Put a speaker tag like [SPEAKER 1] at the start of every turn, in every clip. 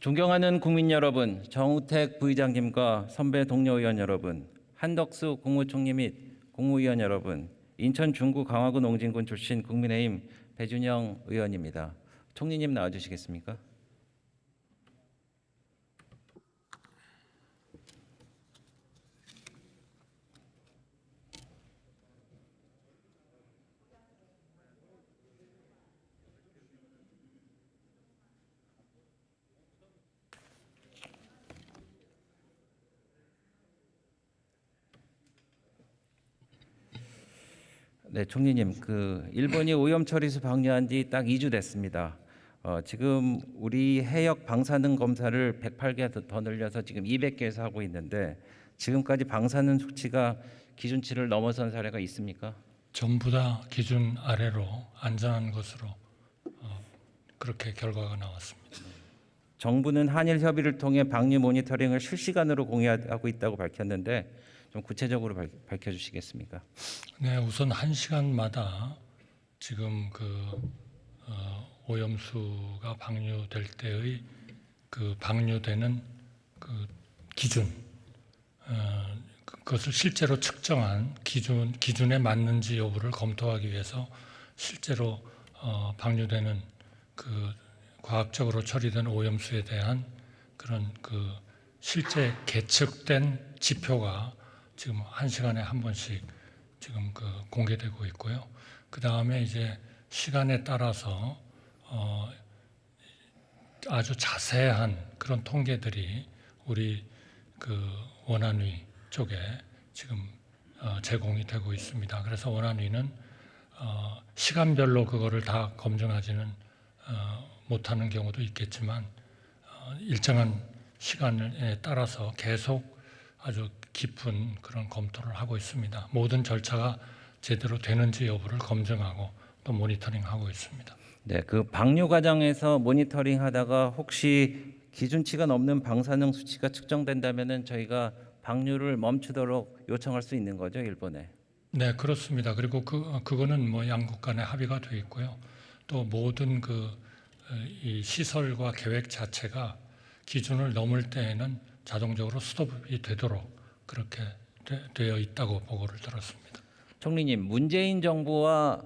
[SPEAKER 1] 존경하는 국민 여러분, 정우택 부의장님과 선배 동료 의원 여러분, 한덕수 국무총리 및 국무위원 여러분, 인천 중구 강화구 농진군 출신 국민의힘 배준영 의원입니다. 총리님 나와주시겠습니까? 네, 총리님, 일본이 오염 처리수 방류한 지 딱 2주 됐습니다. 지금 우리 해역 방사능 검사를 108개 더 늘려서 지금 200개에서 하고 있는데 지금까지 방사능 수치가 기준치를 넘어선 사례가 있습니까?
[SPEAKER 2] 전부 다 기준 아래로 안전한 것으로 그렇게 결과가 나왔습니다.
[SPEAKER 1] 정부는 한일 협의를 통해 방류 모니터링을 실시간으로 공유하고 있다고 밝혔는데 좀 구체적으로 밝혀주시겠습니까?
[SPEAKER 2] 네, 우선 1시간마다 지금 오염수가 방류될 때의 방류되는 기준, 그것을 실제로 측정한 기준에 맞는지 여부를 검토하기 위해서 실제로 방류되는 과학적으로 처리된 오염수에 대한 그런 실제 계측된 지표가 지금 1시간에 한 번씩 지금 공개되고 있고요. 그 다음에 이제 시간에 따라서 아주 자세한 그런 통계들이 우리 원안위 쪽에 지금 제공이 되고 있습니다. 그래서 원안위는 시간별로 그거를 다 검증하지는 못하는 경우도 있겠지만 일정한 시간에 따라서 계속 아주 깊은 그런 검토를 하고 있습니다. 모든 절차가 제대로 되는지 여부를 검증하고 또 모니터링하고 있습니다.
[SPEAKER 1] 네, 방류 과정에서 모니터링하다가 혹시 기준치가 넘는 방사능 수치가 측정된다면은 저희가 방류를 멈추도록 요청할 수 있는 거죠, 일본에?
[SPEAKER 2] 네, 그렇습니다. 그리고 그거는 양국 간에 합의가 돼 있고요. 또 모든 이 시설과 계획 자체가 기준을 넘을 때에는 자동적으로 스톱이 되도록 그렇게 되어 있다고 보고를 들었습니다.
[SPEAKER 1] 총리님, 문재인 정부와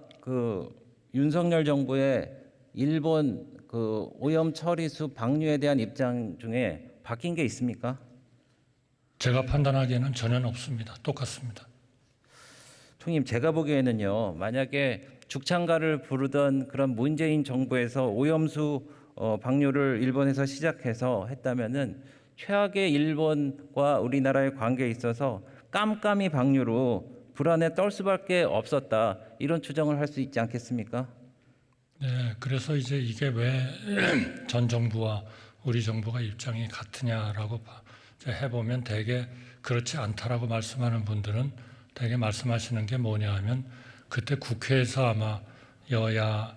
[SPEAKER 1] 윤석열 정부의 일본 오염 처리수 방류에 대한 입장 중에 바뀐 게 있습니까?
[SPEAKER 2] 제가 판단하기에는 전혀 없습니다. 똑같습니다.
[SPEAKER 1] 총리님, 제가 보기에는요, 만약에 죽창가를 부르던 그런 문재인 정부에서 오염수 방류를 일본에서 시작해서 했다면은 최악의 일본과 우리나라의 관계에 있어서 깜깜이 방류로 불안에 떨 수밖에 없었다, 이런 추정을 할 수 있지 않겠습니까?
[SPEAKER 2] 네, 그래서 이제 이게 왜 전 정부와 우리 정부가 입장이 같으냐라고 해보면 대개 그렇지 않다라고 말씀하는 분들은 대개 말씀하시는 게 뭐냐 하면 그때 국회에서 아마 여야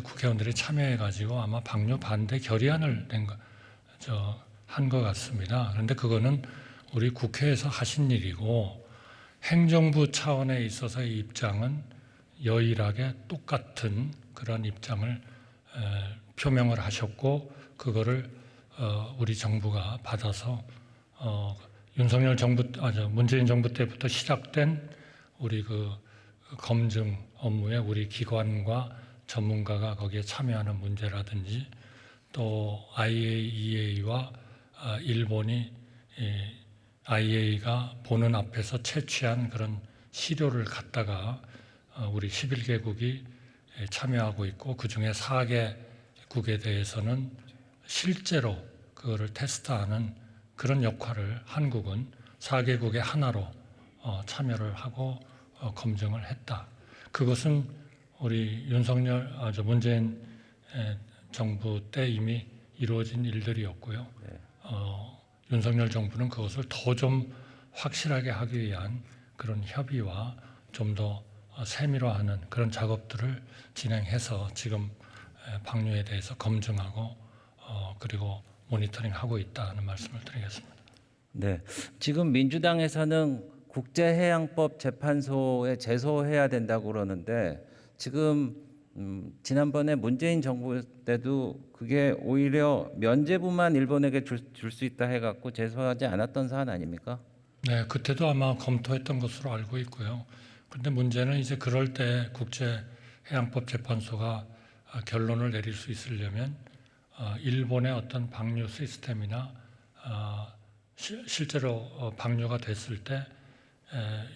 [SPEAKER 2] 국회의원들이 참여해가지고 아마 방류 반대 결의안을 한 것 같습니다. 그런데 그거는 우리 국회에서 하신 일이고 행정부 차원에 있어서의 입장은 여일하게 똑같은 그런 입장을 표명을 하셨고 그거를 우리 정부가 받아서 문재인 정부 때부터 시작된 우리 검증 업무에 우리 기관과 전문가가 거기에 참여하는 문제라든지 또 IAEA와 일본이 IAEA가 보는 앞에서 채취한 그런 시료를 갖다가 우리 11개국이 참여하고 있고 그중에 4개국에 대해서는 실제로 그거를 테스트하는 그런 역할을 한국은 4개국의 하나로 참여를 하고 검증을 했다. 그것은 우리 문재인 정부 때 이미 이루어진 일들이었고요.
[SPEAKER 1] 네.
[SPEAKER 2] 윤석열 정부는 그것을 더 좀 확실하게 하기 위한 그런 협의와 좀 더 세밀화하는 그런 작업들을 진행해서 지금 방류에 대해서 검증하고 그리고 모니터링하고 있다는 말씀을 드리겠습니다.
[SPEAKER 1] 네, 지금 민주당에서는 국제해양법 재판소에 제소해야 된다고 그러는데 지금 지난번에 문재인 정부 때도 그게 오히려 면죄부만 일본에게 줄 수 있다 해갖고 제소하지 않았던 사안 아닙니까?
[SPEAKER 2] 네, 그때도 아마 검토했던 것으로 알고 있고요. 그런데 문제는 이제 그럴 때 국제해양법재판소가 결론을 내릴 수 있으려면 일본의 어떤 방류 시스템이나 실제로 방류가 됐을 때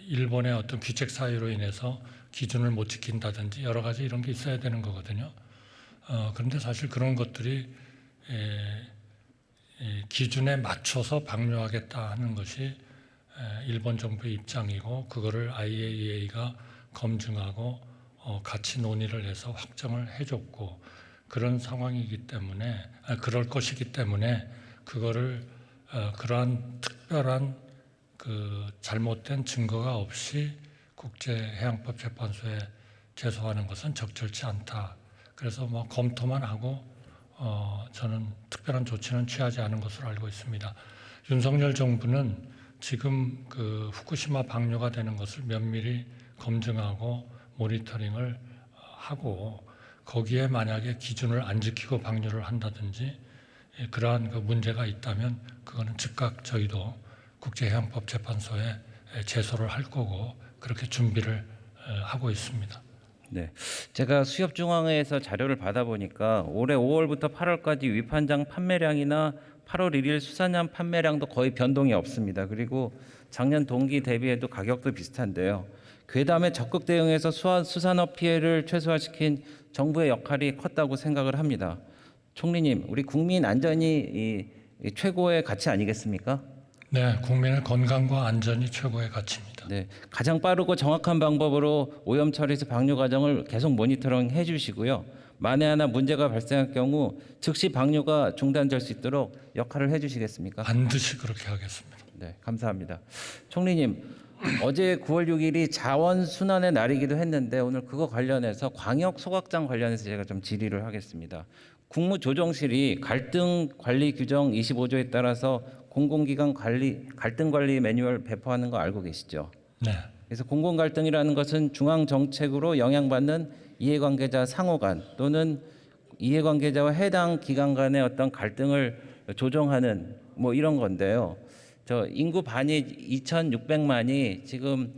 [SPEAKER 2] 일본의 어떤 규책 사유로 인해서 기준을 못 지킨다든지 여러 가지 이런 게 있어야 되는 거거든요. 그런데 사실 그런 것들이 기준에 맞춰서 방류하겠다 하는 것이 일본 정부의 입장이고 그거를 IAEA가 검증하고 같이 논의를 해서 확정을 해줬고 그런 상황이기 때문에 그럴 것이기 때문에 그거를 그러한 특별한 그 잘못된 증거가 없이 국제해양법재판소에 제소하는 것은 적절치 않다. 그래서 뭐 검토만 하고 저는 특별한 조치는 취하지 않은 것으로 알고 있습니다. 윤석열 정부는 지금 그 후쿠시마 방류가 되는 것을 면밀히 검증하고 모니터링을 하고 거기에 만약에 기준을 안 지키고 방류를 한다든지 그러한 그 문제가 있다면 그거는 즉각 저희도 국제해양법재판소에 제소를 할 거고 그렇게 준비를 하고 있습니다.
[SPEAKER 1] 네, 제가 수협중앙회에서 자료를 받아보니까 올해 5월부터 8월까지 위판장 판매량이나 8월 1일 수산양 판매량도 거의 변동이 없습니다. 그리고 작년 동기 대비해도 가격도 비슷한데요. 괴담에 적극 대응해서 수산업 피해를 최소화시킨 정부의 역할이 컸다고 생각을 합니다. 총리님, 우리 국민 안전이 이 최고의 가치 아니겠습니까?
[SPEAKER 2] 네, 국민의 건강과 안전이 최고의 가치입니다.
[SPEAKER 1] 네, 가장 빠르고 정확한 방법으로 오염 처리에서 방류 과정을 계속 모니터링 해주시고요. 만에 하나 문제가 발생할 경우 즉시 방류가 중단될 수 있도록 역할을 해주시겠습니까?
[SPEAKER 2] 반드시 그렇게 하겠습니다.
[SPEAKER 1] 네, 감사합니다. 총리님, 어제 9월 6일이 자원순환의 날이기도 했는데 오늘 그거 관련해서 광역 소각장 관련해서 제가 좀 질의를 하겠습니다. 국무조정실이 갈등 관리 규정 25조에 따라서 공공기관 갈등 관리 매뉴얼 배포하는 거 알고 계시죠?
[SPEAKER 2] 네,
[SPEAKER 1] 그래서 공공 갈등이라는 것은 중앙 정책으로 영향받는 이해관계자 상호 간 또는 이해관계자와 해당 기관 간의 어떤 갈등을 조정하는 뭐 이런 건데요. 저 인구 반이 2,600만이 지금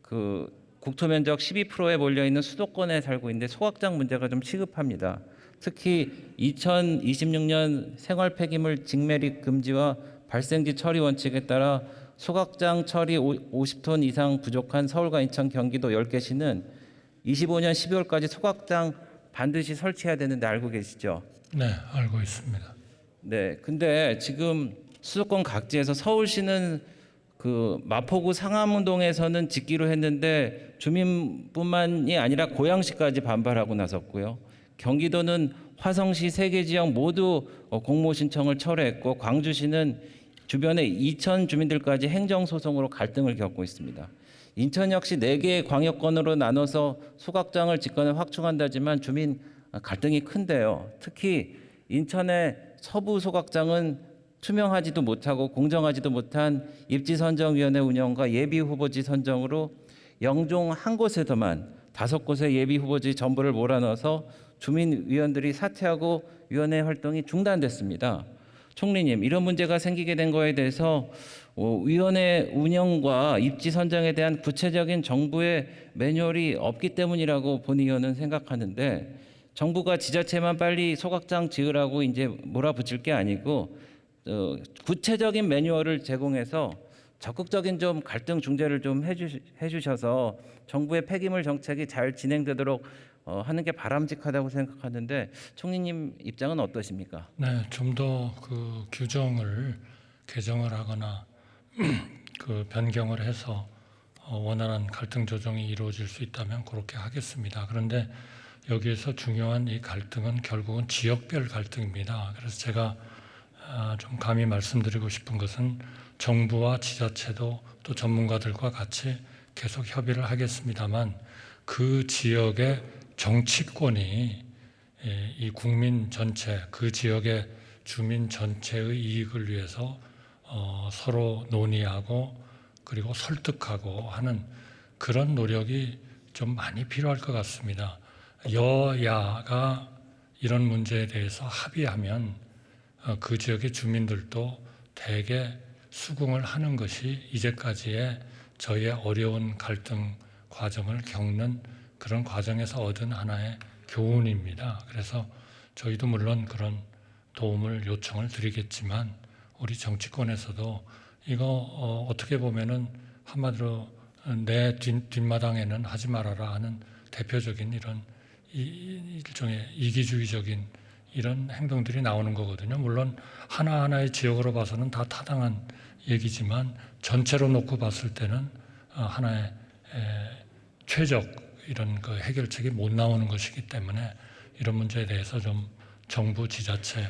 [SPEAKER 1] 그 국토 면적 12%에 몰려 있는 수도권에 살고 있는데 소각장 문제가 좀 시급합니다. 특히 2026년 생활 폐기물 직매립 금지와 발생지 처리 원칙에 따라 소각장 처리 50톤 이상 부족한 서울과 인천, 경기도 10개시는 25년 12월까지 소각장 반드시 설치해야 되는데 알고 계시죠?
[SPEAKER 2] 네, 알고 있습니다.
[SPEAKER 1] 네, 근데 지금 수도권 각지에서 서울시는 그 마포구 상암동에서는 짓기로 했는데 주민뿐만이 아니라 고양시까지 반발하고 나섰고요. 경기도는 화성시 3개 지역 모두 공모 신청을 철회했고 광주시는 주변의 이천 주민들까지 행정소송으로 갈등을 겪고 있습니다. 인천 역시 4개의 광역권으로 나눠서 소각장을 짓거나 확충한다지만 주민 갈등이 큰데요. 특히 인천의 서부 소각장은 투명하지도 못하고 공정하지도 못한 입지선정위원회 운영과 예비후보지 선정으로 영종 한 곳에서만 5곳의 예비후보지 전부를 몰아넣어서 주민위원들이 사퇴하고 위원회 활동이 중단됐습니다. 총리님, 이런 문제가 생기게 된 거에 대해서 위원회 운영과 입지 선정에 대한 구체적인 정부의 매뉴얼이 없기 때문이라고 본 의원은 생각하는데 정부가 지자체만 빨리 소각장 지으라고 이제 몰아붙일 게 아니고 구체적인 매뉴얼을 제공해서 적극적인 좀 갈등 중재를 좀 해주셔서 정부의 폐기물 정책이잘 진행되도록 하는 게 바람직하다고 생각하는데 총리님 입장은 어떠십니까?
[SPEAKER 2] 네, 좀 더 그 규정을 개정을 하거나 그 변경을 해서 원활한 갈등 조정이 이루어질 수 있다면 그렇게 하겠습니다. 그런데 여기에서 중요한 이 갈등은 결국은 지역별 갈등입니다. 그래서 제가 좀 감히 말씀드리고 싶은 것은 정부와 지자체도 또 전문가들과 같이 계속 협의를 하겠습니다만 그 지역의 정치권이 이 국민 전체, 그 지역의 주민 전체의 이익을 위해서 서로 논의하고 그리고 설득하고 하는 그런 노력이 좀 많이 필요할 것 같습니다. 여야가 이런 문제에 대해서 합의하면 그 지역의 주민들도 대개 수긍을 하는 것이 이제까지의 저희의 어려운 갈등 과정을 겪는 그런 과정에서 얻은 하나의 교훈입니다. 그래서 저희도 물론 그런 도움을 요청을 드리겠지만 우리 정치권에서도 이거 어떻게 보면은 한마디로 내 뒷마당에는 하지 말아라 하는 대표적인 이런 일종의 이기주의적인 이런 행동들이 나오는 거거든요. 물론 하나하나의 지역으로 봐서는 다 타당한 얘기지만 전체로 놓고 봤을 때는 하나의 최적 이런 그 해결책이 못 나오는 것이기 때문에 이런 문제에 대해서 좀 정부, 지자체,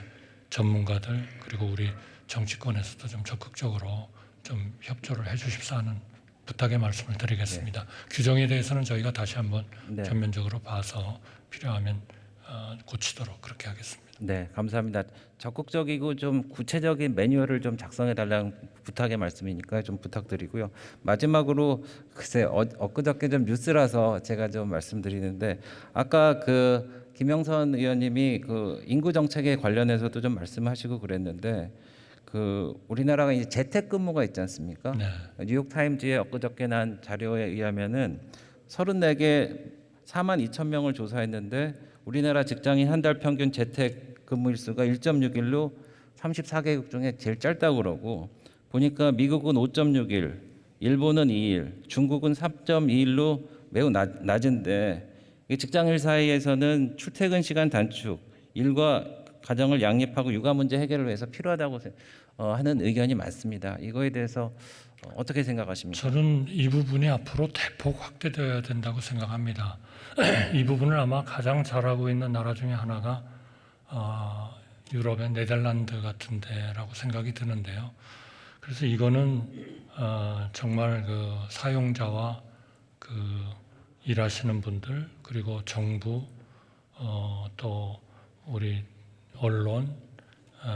[SPEAKER 2] 전문가들 그리고 우리 정치권에서도 좀 적극적으로 좀 협조를 해주십사 하는 부탁의 말씀을 드리겠습니다. 규정에 대해서는 저희가 다시 한번 전면적으로 봐서 필요하면 고치도록 그렇게 하겠습니다.
[SPEAKER 1] 네, 감사합니다. 적극적이고 좀 구체적인 매뉴얼을 좀 작성해 달라는 부탁의 말씀이니까 좀 부탁드리고요. 마지막으로 글쎄 엊그저께 좀 뉴스라서 제가 좀 말씀드리는데 아까 그 김영선 의원님이 그 인구 정책에 관련해서도 좀 말씀하시고 그랬는데 그 우리나라가 이제 재택근무가 있지 않습니까?
[SPEAKER 2] 네.
[SPEAKER 1] 뉴욕 타임즈에 엊그저께 난 자료에 의하면은 34개 4만 2천 명을 조사했는데 우리나라 직장인 한 달 평균 재택 근무 일수가 1.6일로 34개국 중에 제일 짧다고 그러고 보니까 미국은 5.6일, 일본은 2일, 중국은 3.2일로 매우 낮은데 직장인 사이에서는 출퇴근 시간 단축, 일과 가정을 양립하고 육아 문제 해결을 위해서 필요하다고 하는 의견이 많습니다. 이거에 대해서 어떻게 생각하십니까?
[SPEAKER 2] 저는 이 부분이 앞으로 대폭 확대되어야 된다고 생각합니다. 이 부분을 아마 가장 잘하고 있는 나라 중에 하나가 유럽의 네덜란드 같은 데라고 생각이 드는데요. 그래서 이거는 정말 그 사용자와 그 일하시는 분들 그리고 정부 또 우리 언론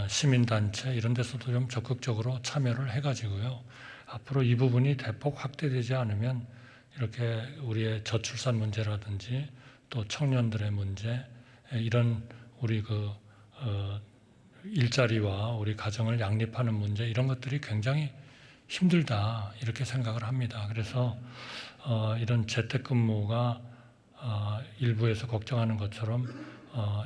[SPEAKER 2] 시민단체 이런 데서도 좀 적극적으로 참여를 해가지고요. 앞으로 이 부분이 대폭 확대되지 않으면 이렇게 우리의 저출산 문제라든지 또 청년들의 문제 이런 우리 그 일자리와 우리 가정을 양립하는 문제 이런 것들이 굉장히 힘들다 이렇게 생각을 합니다. 그래서 이런 재택근무가 일부에서 걱정하는 것처럼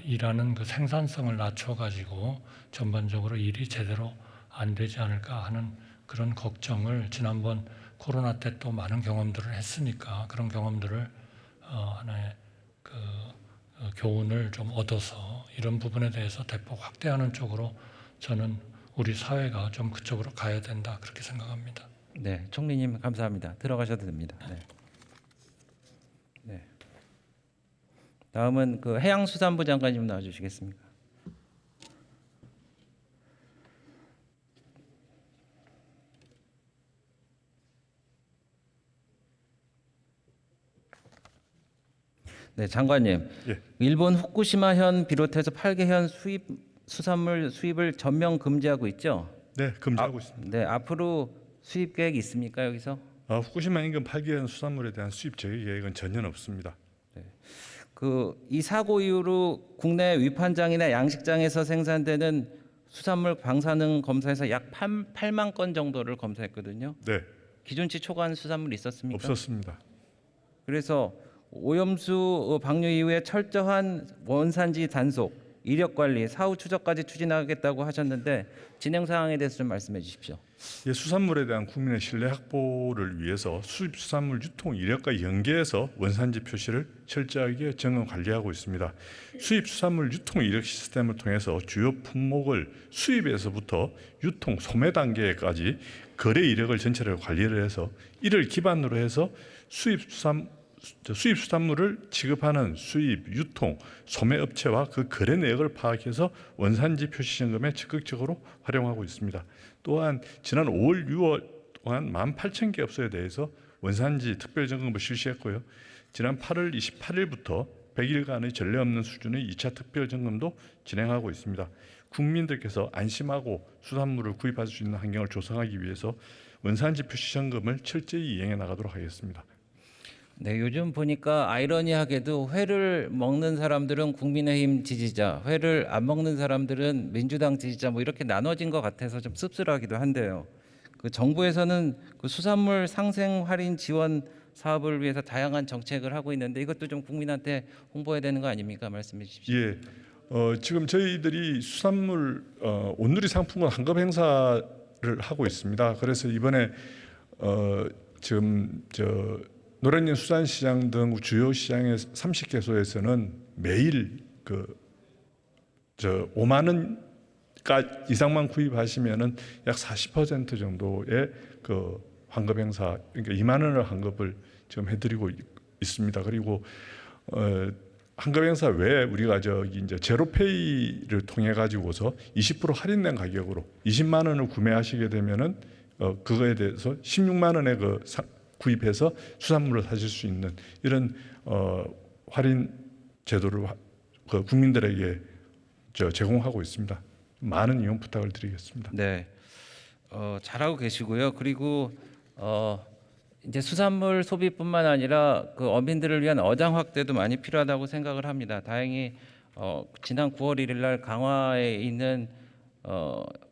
[SPEAKER 2] 일하는 그 생산성을 낮춰가지고 전반적으로 일이 제대로 안 되지 않을까 하는 그런 걱정을 지난번 코로나 때 또 많은 경험들을 했으니까 그런 경험들을 하나의 그 교훈을 좀 얻어서 이런 부분에 대해서 대폭 확대하는 쪽으로 저는 우리 사회가 좀 그쪽으로 가야 된다 그렇게 생각합니다.
[SPEAKER 1] 네, 총리님 감사합니다. 들어가셔도 됩니다. 네. 네. 다음은 그 해양수산부 장관님 나와주시겠습니까? 네, 장관님.
[SPEAKER 3] 예.
[SPEAKER 1] 일본 후쿠시마현 비롯해서 8개현 수산물 수입을 전면 금지하고 있죠?
[SPEAKER 3] 네, 금지하고 있습니다.
[SPEAKER 1] 네, 앞으로 수입 계획이 있습니까 여기서?
[SPEAKER 3] 후쿠시마 인근 8개현 수산물에 대한 수입 제외 계획은 전혀 없습니다.
[SPEAKER 1] 이 사고 이후로 국내 위판장이나 양식장에서 생산되는 수산물 방사능 검사에서 약 8만 건 정도를 검사했거든요.
[SPEAKER 3] 네,
[SPEAKER 1] 기준치 초과한 수산물 있었습니까?
[SPEAKER 3] 없었습니다.
[SPEAKER 1] 그래서 오염수 방류 이후에 철저한 원산지 단속, 이력 관리, 사후 추적까지 추진하겠다고 하셨는데 진행 상황에 대해서 좀 말씀해 주십시오.
[SPEAKER 3] 예, 수산물에 대한 국민의 신뢰 확보를 위해서 수입 수산물 유통 이력과 연계해서 원산지 표시를 철저하게 점검 관리하고 있습니다. 수입 수산물 유통 이력 시스템을 통해서 주요 품목을 수입에서부터 유통 소매 단계까지 거래 이력을 전체를 관리를 해서 이를 기반으로 해서 수입 수산물을 취급하는 수입, 유통, 소매 업체와 그 거래 내역을 파악해서 원산지 표시 점검에 적극적으로 활용하고 있습니다. 또한 지난 5월, 6월 동안 18,000개 업소에 대해서 원산지 특별 점검을 실시했고요. 지난 8월 28일부터 100일간의 전례 없는 수준의 2차 특별 점검도 진행하고 있습니다. 국민들께서 안심하고 수산물을 구입할 수 있는 환경을 조성하기 위해서 원산지 표시 점검을 철저히 이행해 나가도록 하겠습니다.
[SPEAKER 1] 네, 요즘 보니까 아이러니하게도 회를 먹는 사람들은 국민의힘 지지자, 회를 안 먹는 사람들은 민주당 지지자 뭐 이렇게 나눠진 것 같아서 좀 씁쓸하기도 한데요. 그 정부에서는 그 수산물 상생 할인 지원 사업을 위해서 다양한 정책을 하고 있는데 이것도 좀 국민한테 홍보해야 되는 거 아닙니까? 말씀해 주십시오.
[SPEAKER 3] 예, 지금 저희들이 수산물 온누리 상품권 환급 행사를 하고 있습니다. 그래서 이번에 지금 노량진 수산시장 등 주요 시장의 30개소에서는 매일 5만 원 이상만 구입하시면은 약 40% 정도의 그 환급 행사, 그러니까 2만 원을 환급을 지금 해드리고 있습니다. 그리고 환급 행사 외에 우리가 이제 제로페이를 통해 가지고서 20% 할인된 가격으로 20만 원을 구매하시게 되면은 그거에 대해서 16만 원에 구입해서 수산물을 사실 수 있는 이런 할인 제도를 국민들에게 제공하고 있습니다. 많은 이용 부탁을 드리겠습니다.
[SPEAKER 1] 네, 잘하고 계시고요. 그리고 이제 수산물 소비뿐만 아니라 그 어민들을 위한 어장 확대도 많이 필요하다고 생각을 합니다. 다행히 지난 9월 1일 날 강화에 있는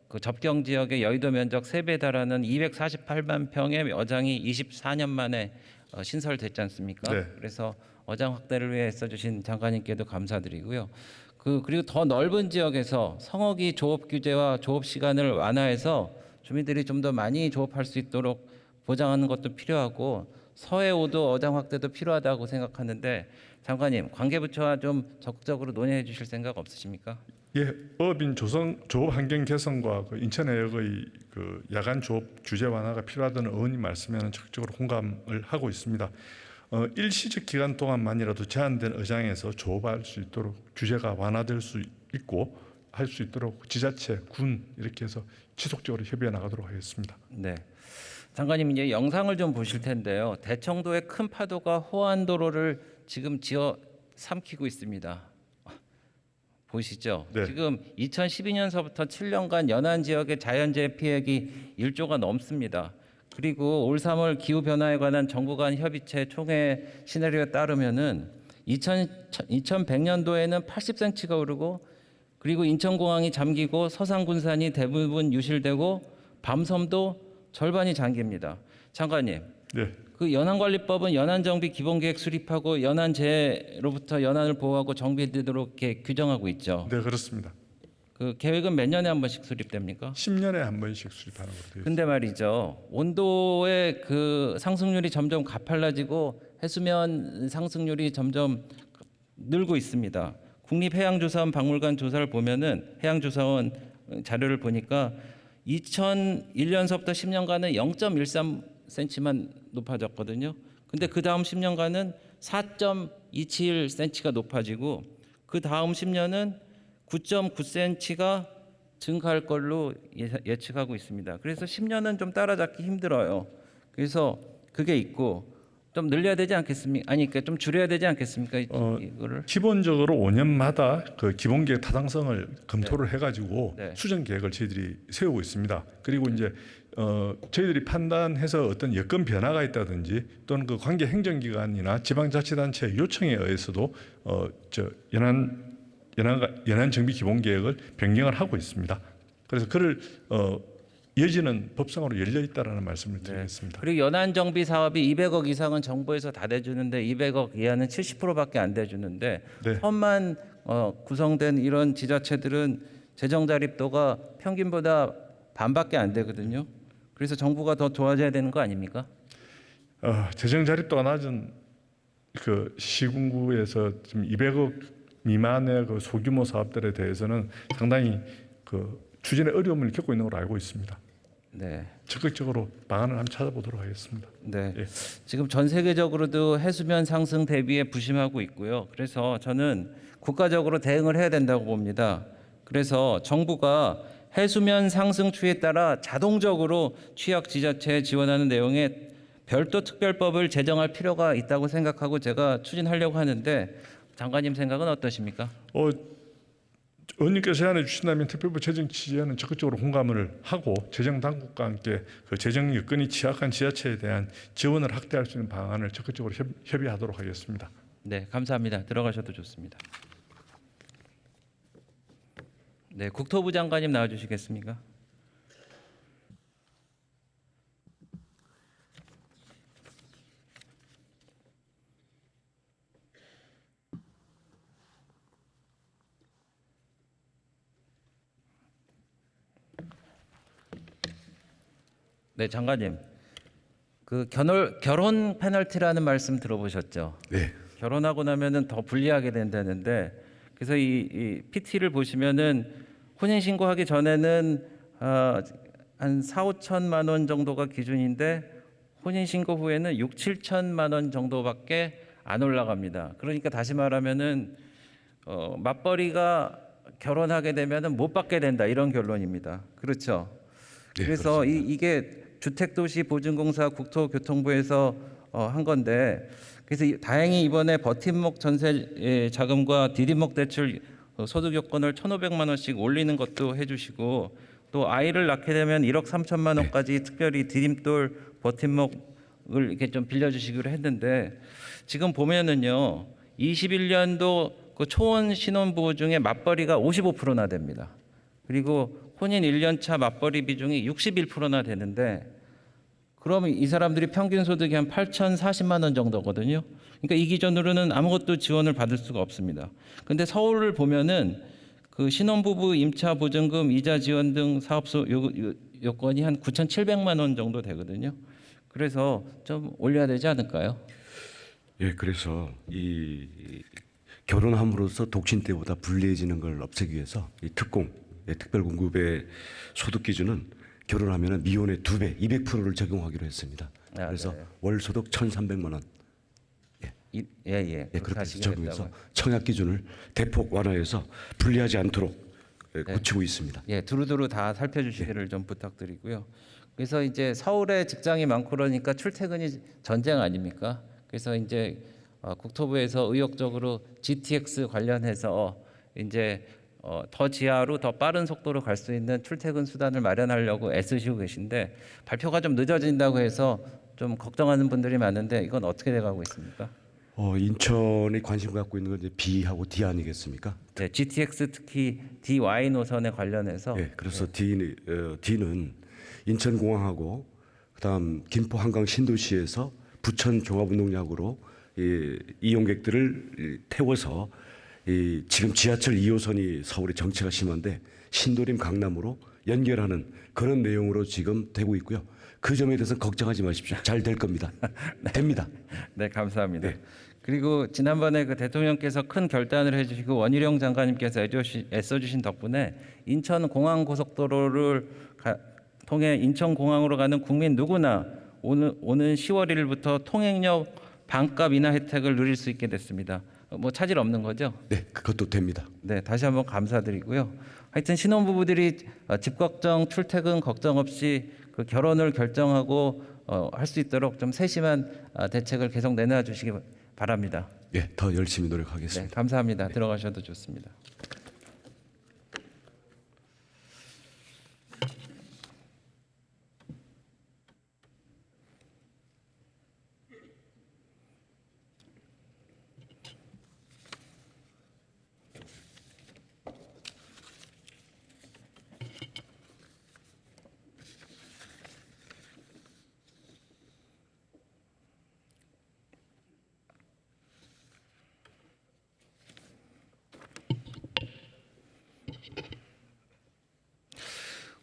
[SPEAKER 1] 그 접경 지역의 여의도 면적 3배 달하는 248만 평의 어장이 24년 만에 신설됐지 않습니까?
[SPEAKER 3] 네.
[SPEAKER 1] 그래서 어장 확대를 위해 애써주신 장관님께도 감사드리고요. 그리고 더 넓은 지역에서 성어기 조업 규제와 조업 시간을 완화해서 주민들이 좀 더 많이 조업할 수 있도록 보장하는 것도 필요하고 서해오도 어장 확대도 필요하다고 생각하는데 장관님 관계부처와 좀 적극적으로 논의해 주실 생각 없으십니까?
[SPEAKER 3] 예, 어업인 조업 환경 개선과 인천 해역의 야간 조업 규제 완화가 필요하다는 의원님 말씀에는 적극적으로 공감을 하고 있습니다. 일시적 기간 동안만이라도 제한된 어장에서 조업할 수 있도록 규제가 완화될 수 있고 할 수 있도록 지자체, 군 이렇게 해서 지속적으로 협의해 나가도록 하겠습니다.
[SPEAKER 1] 네. 장관님 이제 영상을 좀 보실 텐데요. 대청도의 큰 파도가 호안도로를 지금 지어 삼키고 있습니다. 보시죠.
[SPEAKER 3] 네.
[SPEAKER 1] 지금 2012년서부터 7년간 연안 지역의 자연재해 피해액이 1조가 넘습니다. 그리고 올 3월 기후 변화에 관한 정부 간 협의체 총회 시나리오에 따르면은 2100년도에는 80cm가 오르고 그리고 인천공항이 잠기고 서산군산이 대부분 유실되고 밤섬도 절반이 잠깁니다. 장관님,
[SPEAKER 3] 네,
[SPEAKER 1] 그 연안관리법은 연안정비 기본계획 수립하고 연안재해로부터 연안을 보호하고 정비되도록 이렇게 규정하고 있죠.
[SPEAKER 3] 네 그렇습니다.
[SPEAKER 1] 그 계획은 몇 년에 한 번씩 수립됩니까?
[SPEAKER 3] 10년에 한 번씩 수립하는 걸로 되어 있습니다.
[SPEAKER 1] 근데 말이죠. 온도의 그 상승률이 점점 가팔라지고 해수면 상승률이 점점 늘고 있습니다. 국립해양조사원 박물관 조사를 보면은 해양조사원 자료를 보니까 2001년서부터 10년간은 0.13cm만 높아졌거든요. 근데 그 다음 10년간은 4.27cm가 높아지고 그 다음 10년은 9.9cm가 증가할 걸로 예측하고 있습니다. 그래서 10년은 좀 따라잡기 힘들어요. 그래서 그게 있고 좀 늘려야 되지 않겠습니까? 아니 그러니까 좀 줄여야 되지 않겠습니까? 이거를.
[SPEAKER 3] 기본적으로 5년마다 그 기본계획 타당성을 검토를 해가지고
[SPEAKER 1] 네.
[SPEAKER 3] 수정 계획을 저희들이 세우고 있습니다. 그리고 이제 저희들이 판단해서 어떤 여건 변화가 있다든지 또는 그 관계 행정기관이나 지방자치단체 요청에 의해서도 연안 정비 기본계획을 변경을 하고 있습니다. 그래서 그를 여지는 법상으로 열려 있다라는 말씀을 드리겠습니다.
[SPEAKER 1] 그리고 연안 정비 사업이 200억 이상은 정부에서 다 대주는데 200억 이하는 70%밖에 안 대주는데
[SPEAKER 3] 네.
[SPEAKER 1] 험만 구성된 이런 지자체들은 재정 자립도가 평균보다 반밖에 안 되거든요. 그래서 정부가 더 도와줘야 되는 거 아닙니까?
[SPEAKER 3] 재정 자립도가 낮은 그 시군구에서 지금 200억 미만의 그 소규모 사업들에 대해서는 상당히 그 추진에 어려움을 겪고 있는 걸로 알고 있습니다.
[SPEAKER 1] 네.
[SPEAKER 3] 적극적으로 방안을 한번 찾아보도록 하겠습니다.
[SPEAKER 1] 네.
[SPEAKER 3] 예.
[SPEAKER 1] 지금 전 세계적으로도 해수면 상승 대비에 부심하고 있고요. 그래서 저는 국가적으로 대응을 해야 된다고 봅니다. 그래서 정부가 해수면 상승 추이에 따라 자동적으로 취약 지자체에 지원하는 내용의 별도 특별법을 제정할 필요가 있다고 생각하고 제가 추진하려고 하는데 장관님 생각은 어떠십니까?
[SPEAKER 3] 의원님께서 제안해 주신다면 특별부 재정 취지에는 적극적으로 공감을 하고 재정 당국과 함께 그 재정 여건이 취약한 지자체에 대한 지원을 확대할 수 있는 방안을 적극적으로 협의하도록 하겠습니다.
[SPEAKER 1] 네, 감사합니다. 들어가셔도 좋습니다. 네, 국토부 장관님 나와주시겠습니까? 네, 장관님. 그 결혼 페널티라는 말씀 들어보셨죠?
[SPEAKER 4] 네.
[SPEAKER 1] 결혼하고 나면은 더 불리하게 된다는데, 그래서 이 PT를 보시면은 혼인 신고하기 전에는 한 4~5천만 원 정도가 기준인데 혼인 신고 후에는 6~7천만 원 정도밖에 안 올라갑니다. 그러니까 다시 말하면은 맞벌이가 결혼하게 되면은 못 받게 된다, 이런 결론입니다. 그렇죠?
[SPEAKER 4] 네,
[SPEAKER 1] 그래서
[SPEAKER 4] 그렇습니다.
[SPEAKER 1] 이게 주택도시보증공사 국토교통부에서 한 건데, 그래서 다행히 이번에 버팀목 전세 자금과 디딤목 대출 소득 요건을 1,500만 원씩 올리는 것도 해주시고, 또 아이를 낳게 되면 1억 3천만 원까지 특별히 디딤돌 버팀목을 이렇게 좀 빌려주시기로 했는데, 지금 보면은요 21년도 그 초원 신혼부부 중에 맞벌이가 55%나 됩니다. 그리고 혼인 1년차 맞벌이 비중이 61%나 되는데, 그러면 이 사람들이 평균 소득이 한 8,040만 원 정도거든요. 그러니까 이 기준으로는 아무것도 지원을 받을 수가 없습니다. 근데 서울을 보면은 그 신혼부부 임차 보증금 이자 지원 등 사업소 요건이 한 9,700만 원 정도 되거든요. 그래서 좀 올려야 되지 않을까요?
[SPEAKER 4] 예, 그래서 이 결혼함으로써 독신 때보다 불리해지는 걸 없애기 위해서 이 특공, 특별공급의 소득 기준은 결혼하면은 미혼의 2배, 200%를 적용하기로 했습니다. 그래서
[SPEAKER 1] 네.
[SPEAKER 4] 월 소득 1,300만 원.
[SPEAKER 1] 예.
[SPEAKER 4] 그렇게 해서 적용해서 청약 기준을 대폭 완화해서 불리하지 않도록 고치고 있습니다.
[SPEAKER 1] 예, 두루두루 다 살펴주시기를 좀 부탁드리고요. 그래서 이제 서울에 직장이 많고 그러니까 출퇴근이 전쟁 아닙니까? 그래서 이제 국토부에서 의욕적으로 GTX 관련해서 이제 더 지하로 더 빠른 속도로 갈 수 있는 출퇴근 수단을 마련하려고 애쓰시고 계신데, 발표가 좀 늦어진다고 해서 좀 걱정하는 분들이 많은데 이건 어떻게 돼가고 있습니까?
[SPEAKER 4] 인천이 관심 갖고 있는 건 이제 B하고 D 아니겠습니까?
[SPEAKER 1] 네, GTX 특히 DY 노선에 관련해서
[SPEAKER 4] 예, 그래서 D는 인천공항하고 그다음 김포 한강 신도시에서 부천 종합운동장으로 이용객들을 태워서 지금 지하철 2호선이 서울의 정체가 심한데 신도림 강남으로 연결하는 그런 내용으로 지금 되고 있고요. 그 점에 대해서 걱정하지 마십시오. 잘 될 겁니다. 됩니다.
[SPEAKER 1] 네, 감사합니다. 그리고 지난번에 그 대통령께서 큰 결단을 해주시고 원희룡 장관님께서 애써주신 덕분에 인천 공항 고속도로를 통해 인천 공항으로 가는 국민 누구나 오는 10월 1일부터 통행료 반값 인하 혜택을 누릴 수 있게 됐습니다. 뭐 차질 없는 거죠?
[SPEAKER 4] 네, 그것도 됩니다.
[SPEAKER 1] 네, 다시 한번 감사드리고요. 하여튼 신혼부부들이 집 걱정, 출퇴근 걱정 없이 그 결혼을 결정하고 할 수 있도록 좀 세심한 대책을 계속 내놔 주시기 바랍니다.
[SPEAKER 4] 예, 더 열심히
[SPEAKER 1] 네,
[SPEAKER 4] 노력하겠습니다.
[SPEAKER 1] 감사합니다. 들어가셔도 좋습니다.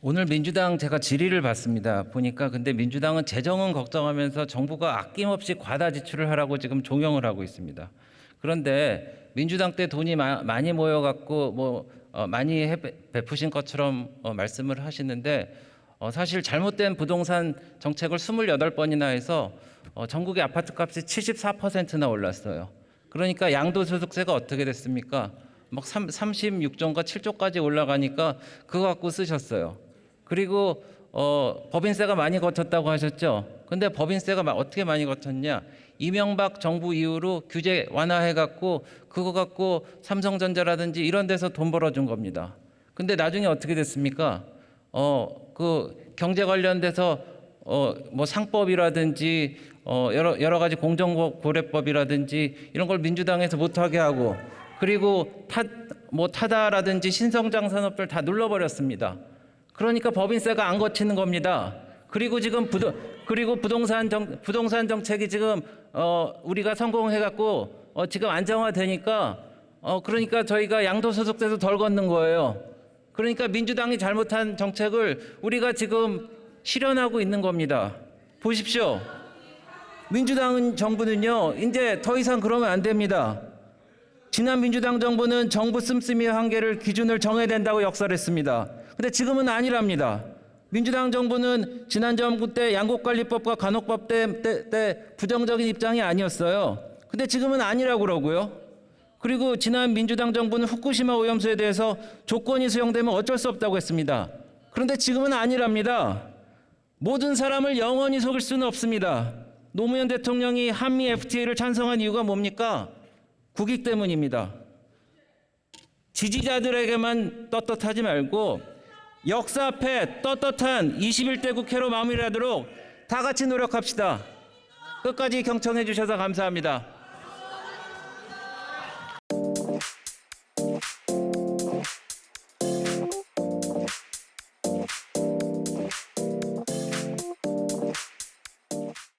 [SPEAKER 1] 오늘 민주당 제가 질의를 받습니다. 보니까 근데 민주당은 재정은 걱정하면서 정부가 아낌없이 과다 지출을 하라고 지금 종용을 하고 있습니다. 그런데 민주당 때 돈이 많이 모여갖고 많이 베푸신 것처럼 말씀을 하시는데 사실 잘못된 부동산 정책을 28번이나 해서 전국의 아파트값이 74%나 올랐어요. 그러니까 양도소득세가 어떻게 됐습니까? 막 36조인가 7조까지 올라가니까 그거 갖고 쓰셨어요. 그리고 법인세가 많이 거쳤다고 하셨죠. 근데 법인세가 어떻게 많이 거쳤냐? 이명박 정부 이후로 규제 완화해갖고 그거 갖고 삼성전자라든지 이런 데서 돈 벌어준 겁니다. 근데 나중에 어떻게 됐습니까? 그 경제 관련돼서 뭐 상법이라든지 여러 가지 공정거래법이라든지 이런 걸 민주당에서 못하게 하고, 그리고 타다라든지 신성장 산업들 다 눌러버렸습니다. 그러니까 법인세가 안 거치는 겁니다. 그리고 지금 부동산 정책이 지금 우리가 성공해갖고 지금 안정화되니까 그러니까 저희가 양도소득세도 덜 걷는 거예요. 그러니까 민주당이 잘못한 정책을 우리가 지금 실현하고 있는 겁니다. 보십시오. 민주당 정부는요, 이제 더 이상 그러면 안 됩니다. 지난 민주당 정부는 정부 씀씀이의 한계를 기준을 정해야 된다고 역설했습니다. 근데 지금은 아니랍니다. 민주당 정부는 지난 정부 때 양곡관리법과 간호법 때 부정적인 입장이 아니었어요. 근데 지금은 아니라고 그러고요. 그리고 지난 민주당 정부는 후쿠시마 오염수에 대해서 조건이 수용되면 어쩔 수 없다고 했습니다. 그런데 지금은 아니랍니다. 모든 사람을 영원히 속일 수는 없습니다. 노무현 대통령이 한미 FTA를 찬성한 이유가 뭡니까? 국익 때문입니다. 지지자들에게만 떳떳하지 말고 역사 앞에 떳떳한 21대 국회로 마무리하도록 다 같이 노력합시다. 끝까지 경청해 주셔서 감사합니다.